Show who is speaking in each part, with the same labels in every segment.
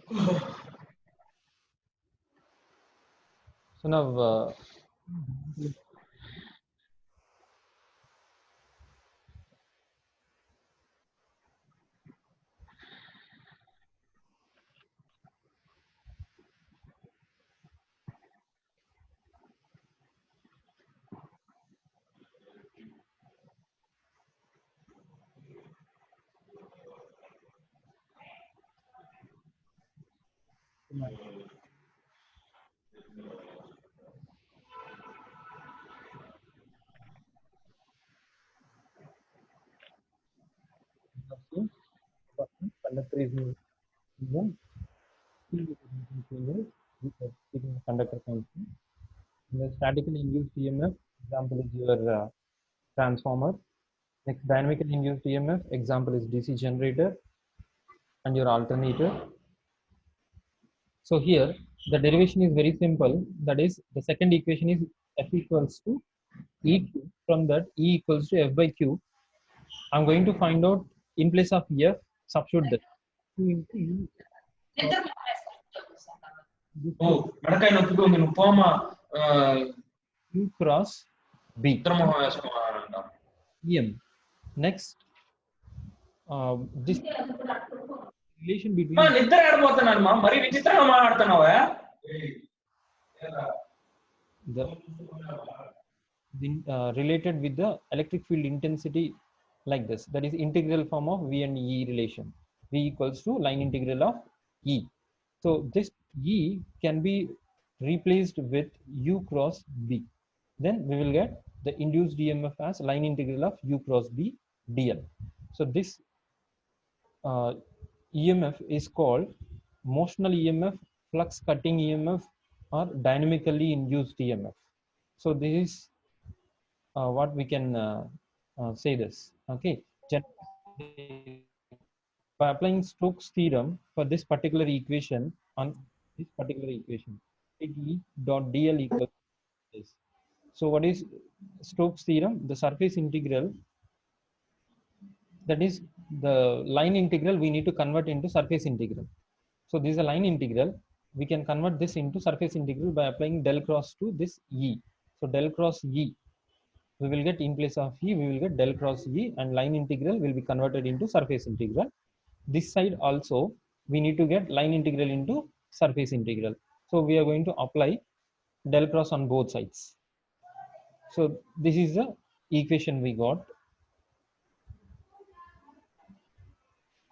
Speaker 1: So now conductor is moving, conductor function. The statically induced EMF example is your transformer. Next, dynamically induced EMF example is DC generator and your alternator. So here the derivation is very simple. That is, the second equation is F equals to EQ. From that, E equals to F by Q. I'm going to find out in place of F, substitute that. Q into E.
Speaker 2: Mereka yang nutupin nupama
Speaker 1: Q cross B.
Speaker 2: termohas
Speaker 1: EM. Next, this relation between
Speaker 2: నిద్ర ఆడిపోతున్నాను మరి విచిత్రంగా మాట్లాడుతున్నావా
Speaker 1: related with the electric field intensity like this. That is integral form of V and E relation. V equals to line integral of E. So this E can be replaced with U cross B. Then we will get the induced EMF as line integral of U cross B dl. So this EMF is called motional EMF, flux cutting EMF, or dynamically induced EMF. So this is what we can say this. Okay, by applying Stokes theorem for this particular equation on this particular equation, E dot dl equals this. So what is Stokes theorem? The surface integral, that is the line integral, we need to convert into surface integral. So this is a line integral. We can convert this into surface integral by applying del cross to this E. So del cross E, we will get in place of E, we will get del cross E, and line integral will be converted into surface integral. This side also we need to get line integral into surface integral. So we are going to apply del cross on both sides. So this is the equation we got.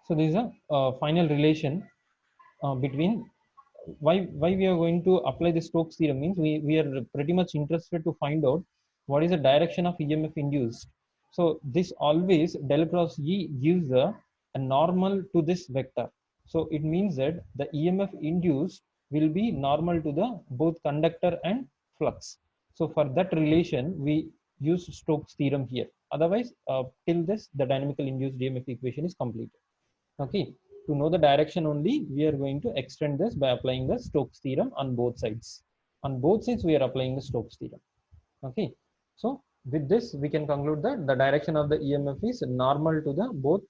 Speaker 1: So this is a final relation between why we are going to apply the Stokes theorem means we are pretty much interested to find out what is the direction of EMF induced. So this always del cross E gives a normal to this vector. So it means that the EMF induced will be normal to the both conductor and flux. So for that relation we use Stokes theorem here. Otherwise till this the dynamical induced EMF equation is completed. Okay, to know the direction only we are going to extend this by applying the Stokes theorem on both sides. On both sides we are applying the Stokes theorem. Okay, so with this we can conclude that the direction of the EMF is normal to the both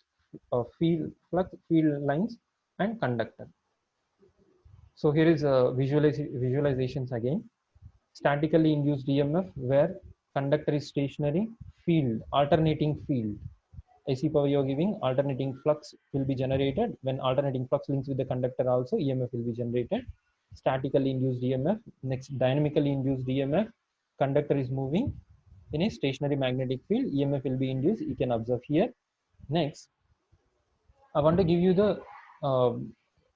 Speaker 1: field flux field lines and conductor. So here is visualizations again. Statically induced EMF where conductor is stationary, field alternating field AC power you are giving, alternating flux will be generated. When alternating flux links with the conductor also, EMF will be generated. Statically induced EMF. Next, dynamically induced EMF. Conductor is moving in a stationary magnetic field. EMF will be induced. You can observe here. Next, I want to give you the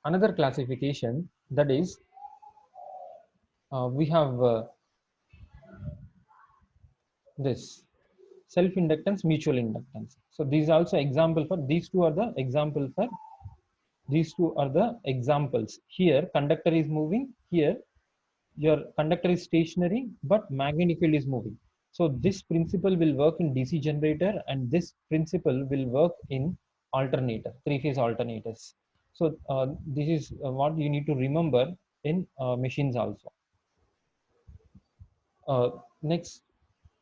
Speaker 1: another classification, that is we have this self-inductance, mutual inductance. So these are also example for these two are the example for these two are the examples. Here conductor is moving, here your conductor is stationary but magnetic field is moving. So this principle will work in DC generator and this principle will work in alternator, three-phase alternators. So this is what you need to remember in machines also. Next,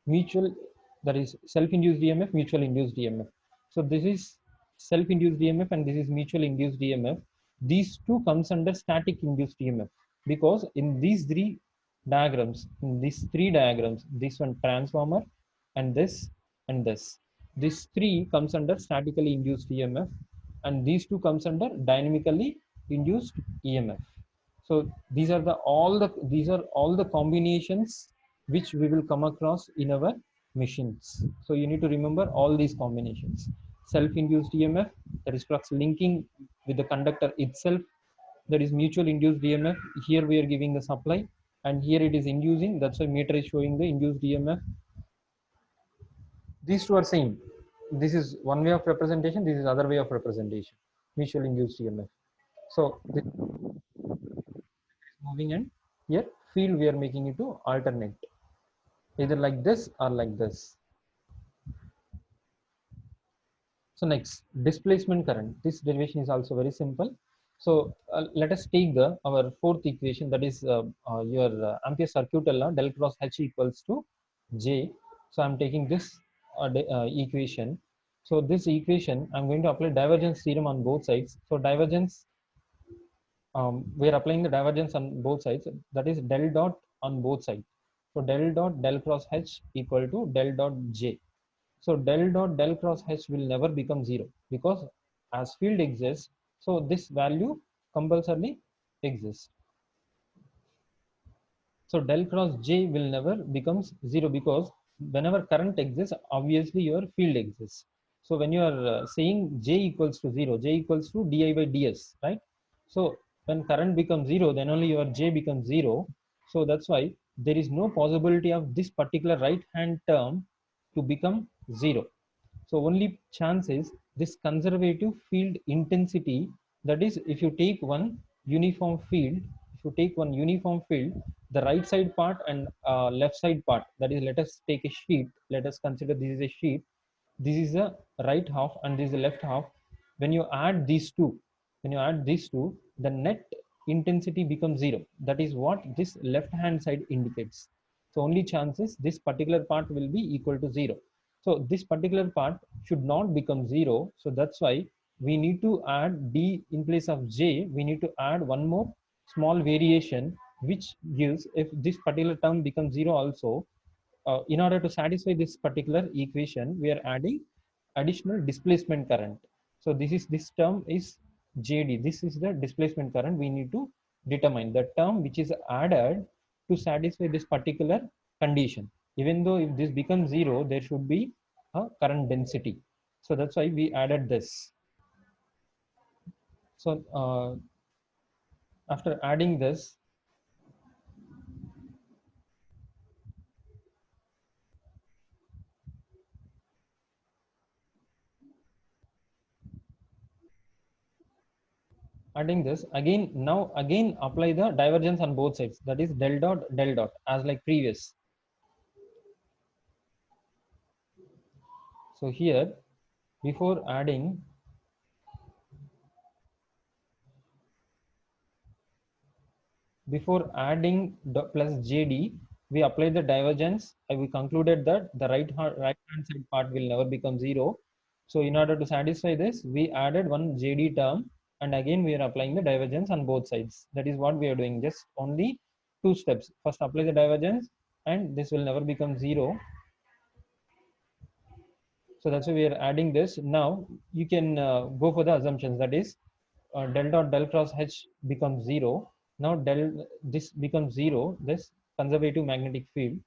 Speaker 1: mutual, that is self-induced EMF, mutual induced EMF. So this is self-induced EMF and this is mutual induced EMF. these two comes under static induced EMF, because in these three diagrams, this one transformer and this three comes under statically induced EMF, and these two comes under dynamically induced EMF. So these are all the combinations which we will come across in our machines. So you need to remember all these combinations. Self-induced EMF, that is flux linking with the conductor itself, that is mutual induced EMF. Here we are giving the supply, and here it is inducing. That's why meter is showing the induced EMF. These two are same. This is one way of representation. This is other way of representation. Mutual induced EMF. So this is moving, and here field we are making it to alternate, either like this or like this. So next, displacement current. This derivation is also very simple. So let us take our fourth equation, that is your Ampere circuital law, del cross H equals to J. So I'm taking this equation. So this equation, I'm going to apply divergence theorem on both sides. So divergence, we are applying the divergence on both sides. That is del dot on both sides. So del dot del cross H equal to del dot J. So del dot del cross H will never become 0, because as field exists, so this value compulsorily exists. So del cross J will never becomes 0, because whenever current exists, obviously your field exists. So when you are saying J equals to 0, J equals to di by ds, right? So when current becomes 0, then only your J becomes 0. So that's why there is no possibility of this particular right hand term to become 0. So only chance is this conservative field intensity. That is, if you take one uniform field, the right side part and left side part, that is, let us take a sheet. Let us consider this is a sheet. This is the right half and this is the left half. When you add these two, the net intensity becomes 0. That is what this left hand side indicates. So only chance is this particular part will be equal to 0. So this particular part should not become 0. So that's why we need to add d in place of j. We need to add one more small variation, which gives, if this particular term becomes 0 also, in order to satisfy this particular equation, we are adding additional displacement current. So this term is JD. This is the displacement current we need to determine, the term which is added to satisfy this particular condition. Even though if this becomes 0, there should be a current density. So that's why we added this. So after adding this, again, now again apply the divergence on both sides, that is del dot as like previous. So here, before adding plus JD, we apply the divergence, and we concluded that the right hand side part will never become 0. So in order to satisfy this, we added one JD term, and again we are applying the divergence on both sides. That is what we are doing, just only two steps. First apply the divergence, and this will never become 0. So that's why we are adding this. Now you can go for the assumptions, that is del dot del cross H becomes 0. Now this becomes 0, this conservative magnetic field.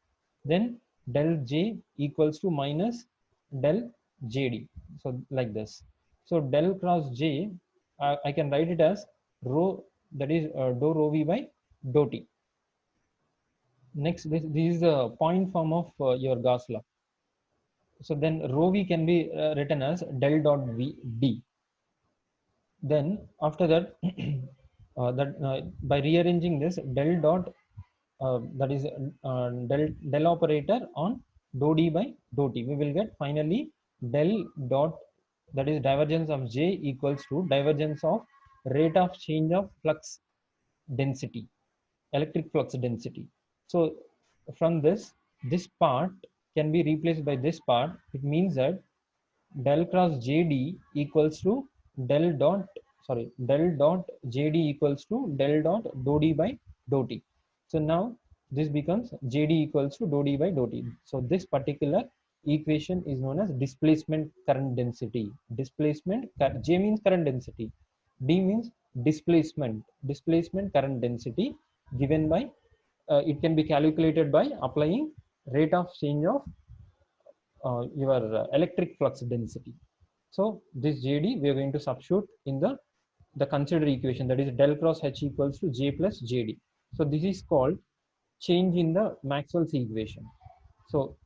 Speaker 1: Then del J equals to minus del JD. So like this. So del cross J, I can write it as rho, that is dou rho V by dou T. Next, this is the point form of your Gauss law. So then rho V can be written as del dot V D. Then after that, by rearranging this del dot, that is del operator on dou D by dou T, we will get finally del dot, that is divergence of J equals to divergence of rate of change of flux density, electric flux density. So from this part can be replaced by this part. It means that del cross JD equals to del dot, sorry, del dot jd equals to del dot dou d by dou t. So now this becomes jd equals to dou d by dou t. So this particular equation is known as displacement current density. J means current density, d means displacement current density, given by it can be calculated by applying rate of change of your electric flux density. So this JD we are going to substitute in the considered equation, that is del cross H equals to J plus JD. So this is called change in the Maxwell's equation. So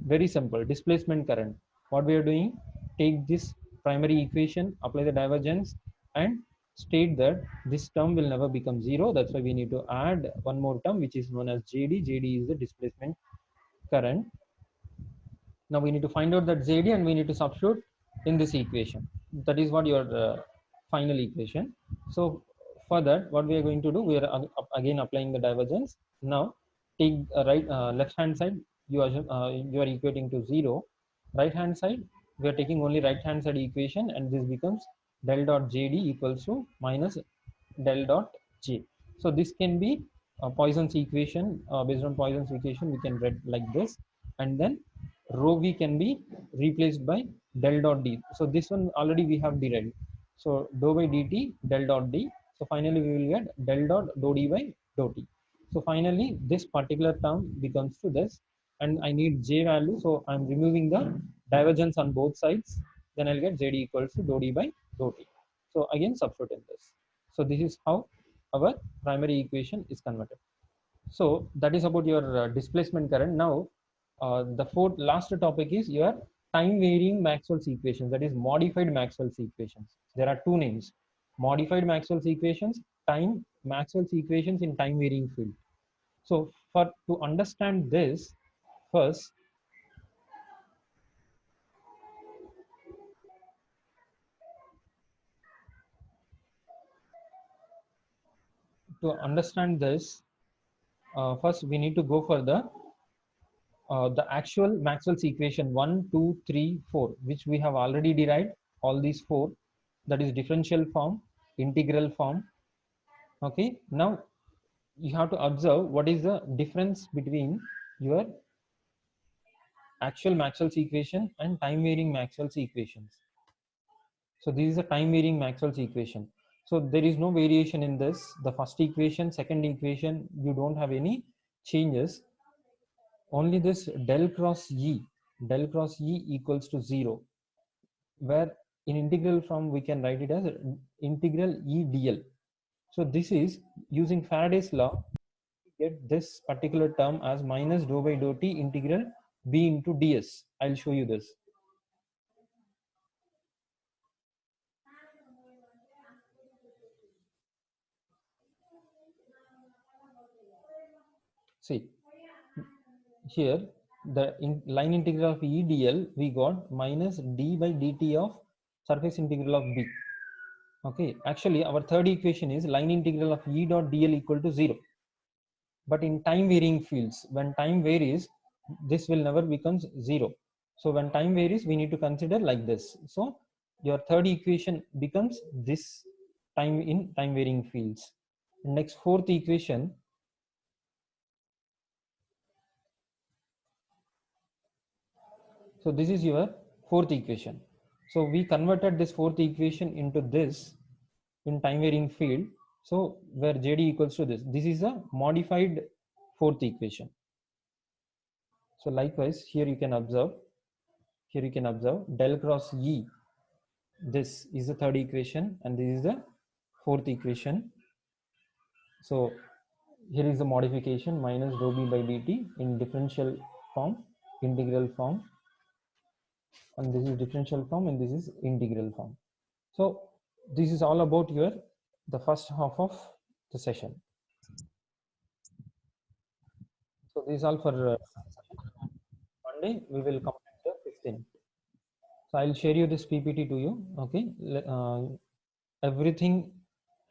Speaker 1: very simple, displacement current. What we are doing, take this primary equation, apply the divergence, and state that this term will never become zero. That's why we need to add one more term, which is known as JD. JD is the displacement current. Now we need to find out that ZD and we need to substitute in this equation. That is what your final equation. So for that, what we are going to do, we are again applying the divergence. Now take left hand side, you are equating to 0. Right hand side, we are taking only right hand side equation, and this becomes del dot JD equals to minus del dot J. So this can be Poisson's equation. Based on Poisson's equation, we can write like this, and then rho v can be replaced by del dot d. So this one already we have derived. So dou by dt del dot d. So finally we will get del dot dou d by dou t. So finally this particular term becomes to this, and I need j value. So I'm removing the divergence on both sides. Then I'll get z equals to dou d by dou t. So again substitute in this. So this is how our primary equation is converted. So that is about your displacement current. Now the fourth last topic is your time varying Maxwell's equations, that is modified Maxwell's equations. There are two names: modified Maxwell's equations, time Maxwell's equations in time varying field. So for to understand this, first to understand this, first we need to go for the actual Maxwell's equation 1, 2, 3, 4, which we have already derived all these four, that is differential form, integral form. Okay, now you have to observe what is the difference between your actual Maxwell's equation and time varying Maxwell's equations. So this is a time varying Maxwell's equation. So there is no variation in this. The first equation, second equation, you don't have any changes. Only this del cross E equals to 0, where in integral form we can write it as integral E dl. So this is using Faraday's law, get this particular term as minus dou by dou t integral b into ds. I'll show you this. See, here the line integral of E dl, we got minus d by dt of surface integral of b. Okay, actually our third equation is line integral of E dot dl equal to 0. But in time varying fields, when time varies, this will never becomes 0. So when time varies, we need to consider like this. So your third equation becomes this time in time varying fields. Next, fourth equation. So this is your fourth equation. So we converted this fourth equation into this in time varying field. So where JD equals to this. This is a modified fourth equation. So likewise, here you can observe del cross E. This is the third equation and this is the fourth equation. So here is the modification, minus dou b by dt in differential form, integral form, and this is differential form and this is integral form. So this is all about your the first half of the session. So this is all for Monday. We will complete the 15th. So I'll share you this PPT to you. Okay, everything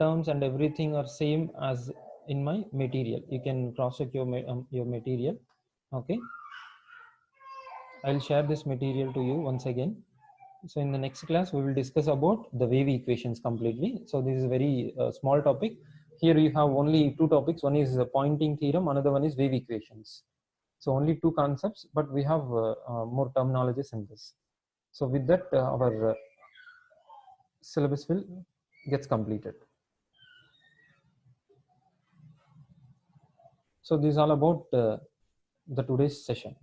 Speaker 1: terms and everything are same as in my material. You can cross check your material. Okay, I'll share this material to you once again. So in the next class, we will discuss about the wave equations completely. So this is a very small topic. Here you have only two topics. One is the pointing theorem, another one is wave equations. So only two concepts, but we have more terminologies in this. So with that, our syllabus will gets completed. So this is all about the today's session.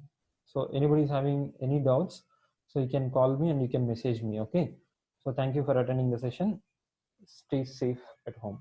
Speaker 1: So anybody is having any doubts, so you can call me and you can message me. Okay. So thank you for attending the session. Stay safe at home.